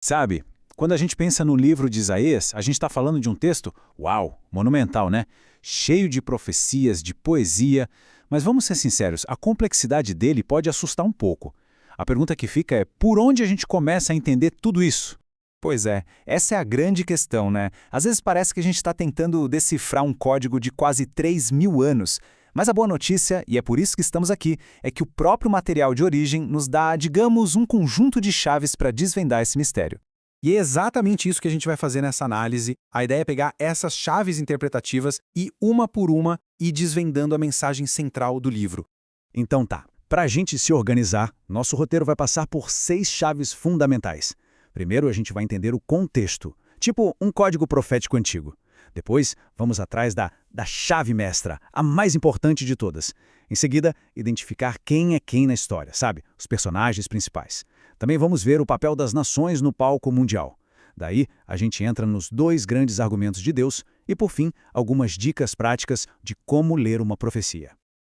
Sabe, quando a gente pensa no livro de Isaías, a gente está falando de um texto, uau, monumental, né? Cheio de profecias, de poesia, mas vamos ser sinceros, a complexidade dele pode assustar um pouco. A pergunta que fica é, por onde a gente começa a entender tudo isso? Pois é, essa é a grande questão, né? Às vezes parece que a gente está tentando decifrar um código de quase 3.000 anos. Mas a boa notícia, e é por isso que estamos aqui, é que o próprio material de origem nos dá, digamos, um conjunto de chaves para desvendar esse mistério. E é exatamente isso que a gente vai fazer nessa análise. A ideia é pegar essas chaves interpretativas e, uma por uma, ir desvendando a mensagem central do livro. Então tá, para a gente se organizar, nosso roteiro vai passar por 6 chaves fundamentais. Primeiro a gente vai entender o contexto, tipo um código profético antigo. Depois, vamos atrás da chave mestra, a mais importante de todas. Em seguida, identificar quem é quem na história, sabe? Os personagens principais. Também vamos ver o papel das nações no palco mundial. Daí, a gente entra nos 2 grandes argumentos de Deus e, por fim, algumas dicas práticas de como ler uma profecia.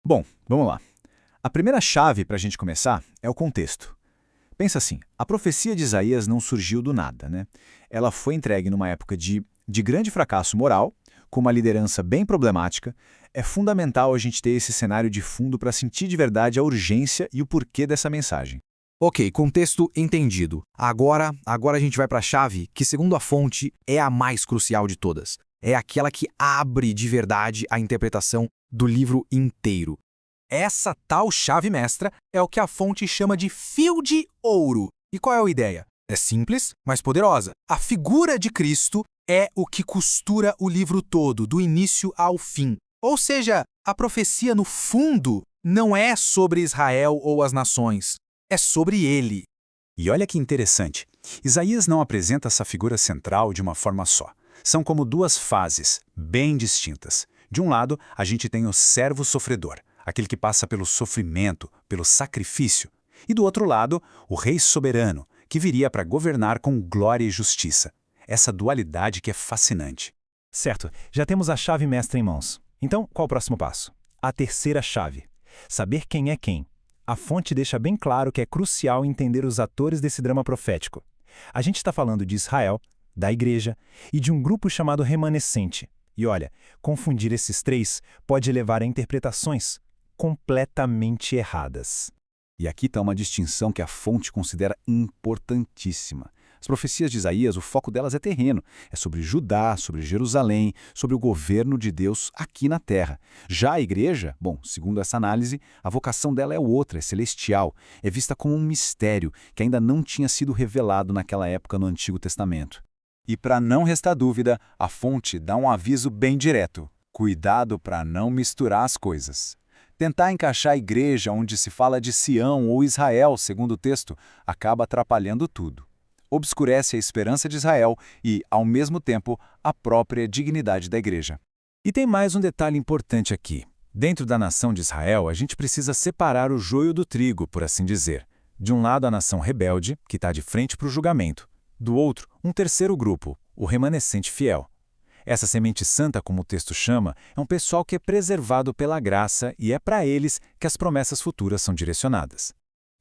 Bom, vamos lá. A primeira chave para a gente começar é o contexto. Pensa assim, a profecia de Isaías não surgiu do nada, né? Ela foi entregue numa época de grande fracasso moral, com uma liderança bem problemática. É fundamental a gente ter esse cenário de fundo para sentir de verdade a urgência e o porquê dessa mensagem. Ok, contexto entendido. Agora a gente vai para a chave que, segundo a fonte, é a mais crucial de todas. É aquela que abre de verdade a interpretação do livro inteiro. Essa tal chave mestra é o que a fonte chama de fio de ouro. E qual é a ideia? É simples, mas poderosa. A figura de Cristo é o que costura o livro todo, do início ao fim. Ou seja, a profecia, no fundo, não é sobre Israel ou as nações. É sobre ele. E olha que interessante, Isaías não apresenta essa figura central de uma forma só. São como 2 fases, bem distintas. De um lado, a gente tem o servo sofredor, aquele que passa pelo sofrimento, pelo sacrifício. E do outro lado, o rei soberano, que viria para governar com glória e justiça. Essa dualidade que é fascinante. Certo, já temos a chave mestra em mãos. Então, qual o próximo passo? A terceira chave. Saber quem é quem. A fonte deixa bem claro que é crucial entender os atores desse drama profético. A gente está falando de Israel, da igreja e de um grupo chamado remanescente. E olha, confundir esses 3 pode levar a interpretações completamente erradas. E aqui está uma distinção que a fonte considera importantíssima. As profecias de Isaías, o foco delas é terreno. É sobre Judá, sobre Jerusalém, sobre o governo de Deus aqui na terra. Já a igreja, bom, segundo essa análise, a vocação dela é outra, é celestial. É vista como um mistério que ainda não tinha sido revelado naquela época no Antigo Testamento. E para não restar dúvida, a fonte dá um aviso bem direto. Cuidado para não misturar as coisas. Tentar encaixar a igreja onde se fala de Sião ou Israel, segundo o texto, acaba atrapalhando tudo. Obscurece a esperança de Israel e, ao mesmo tempo, a própria dignidade da igreja. E tem mais um detalhe importante aqui. Dentro da nação de Israel, a gente precisa separar o joio do trigo, por assim dizer. De um lado, a nação rebelde, que está de frente para o julgamento. Do outro, um terceiro grupo, o remanescente fiel. Essa semente santa, como o texto chama, é um pessoal que é preservado pela graça e é para eles que as promessas futuras são direcionadas.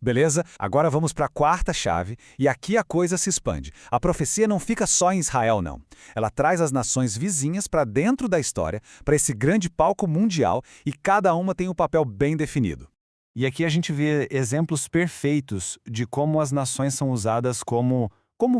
Beleza? Agora vamos para a quarta chave, e aqui a coisa se expande. A profecia não fica só em Israel, não. Ela traz as nações vizinhas para dentro da história, para esse grande palco mundial, e cada uma tem um papel bem definido. E aqui a gente vê exemplos perfeitos de como as nações são usadas como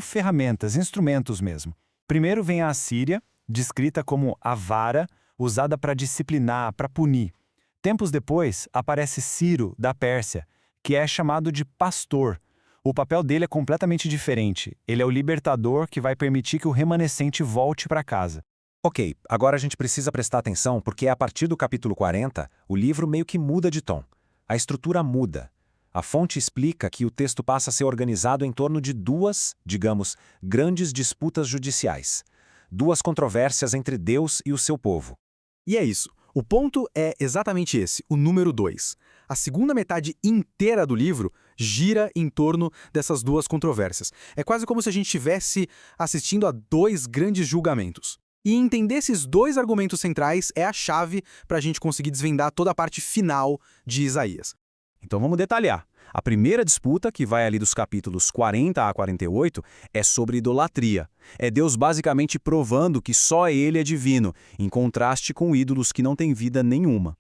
ferramentas, instrumentos mesmo. Primeiro vem a Assíria, descrita como a vara, usada para disciplinar, para punir. Tempos depois, aparece Ciro, da Pérsia, que é chamado de pastor. O papel dele é completamente diferente. Ele é o libertador que vai permitir que o remanescente volte para casa. Ok, agora a gente precisa prestar atenção porque a partir do capítulo 40, o livro meio que muda de tom. A estrutura muda. A fonte explica que o texto passa a ser organizado em torno de 2, digamos, grandes disputas judiciais. 2 controvérsias entre Deus e o seu povo. E é isso. O ponto é exatamente esse, o número 2. A segunda metade inteira do livro gira em torno dessas 2 controvérsias. É quase como se a gente estivesse assistindo a 2 grandes julgamentos. E entender esses 2 argumentos centrais é a chave para a gente conseguir desvendar toda a parte final de Isaías. Então vamos detalhar. A primeira disputa, que vai ali dos capítulos 40 a 48, é sobre idolatria. É Deus basicamente provando que só Ele é divino, em contraste com ídolos que não têm vida nenhuma.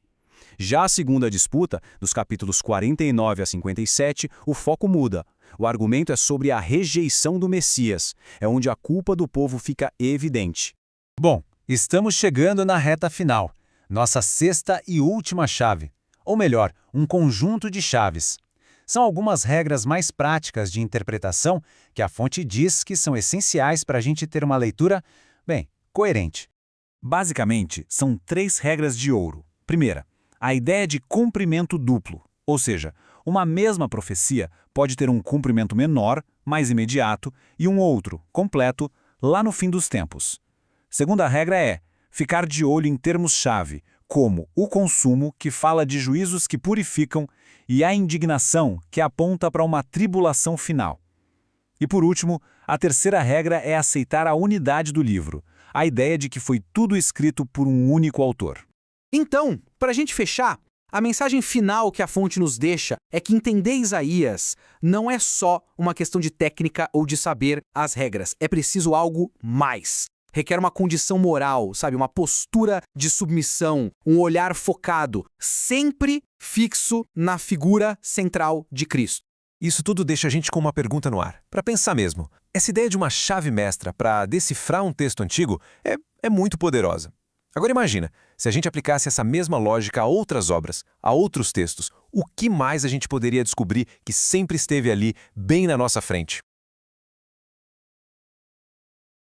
Já a segunda disputa, dos capítulos 49 a 57, o foco muda. O argumento é sobre a rejeição do Messias. É onde a culpa do povo fica evidente. Bom, estamos chegando na reta final. Nossa sexta e última chave. Ou melhor, um conjunto de chaves. São algumas regras mais práticas de interpretação que a fonte diz que são essenciais para a gente ter uma leitura, bem, coerente. Basicamente, são 3 regras de ouro. Primeira, a ideia de cumprimento duplo, ou seja, uma mesma profecia pode ter um cumprimento menor, mais imediato, e um outro, completo, lá no fim dos tempos. Segunda regra é ficar de olho em termos-chave, como o consumo, que fala de juízos que purificam, e a indignação, que aponta para uma tribulação final. E por último, a terceira regra é aceitar a unidade do livro, a ideia de que foi tudo escrito por um único autor. Então, para a gente fechar, a mensagem final que a fonte nos deixa é que entender Isaías não é só uma questão de técnica ou de saber as regras, é preciso algo mais. Requer uma condição moral, sabe? Uma postura de submissão, um olhar focado, sempre fixo na figura central de Cristo. Isso tudo deixa a gente com uma pergunta no ar, para pensar mesmo. Essa ideia de uma chave mestra para decifrar um texto antigo é muito poderosa. Agora imagina, se a gente aplicasse essa mesma lógica a outras obras, a outros textos, o que mais a gente poderia descobrir que sempre esteve ali, bem na nossa frente?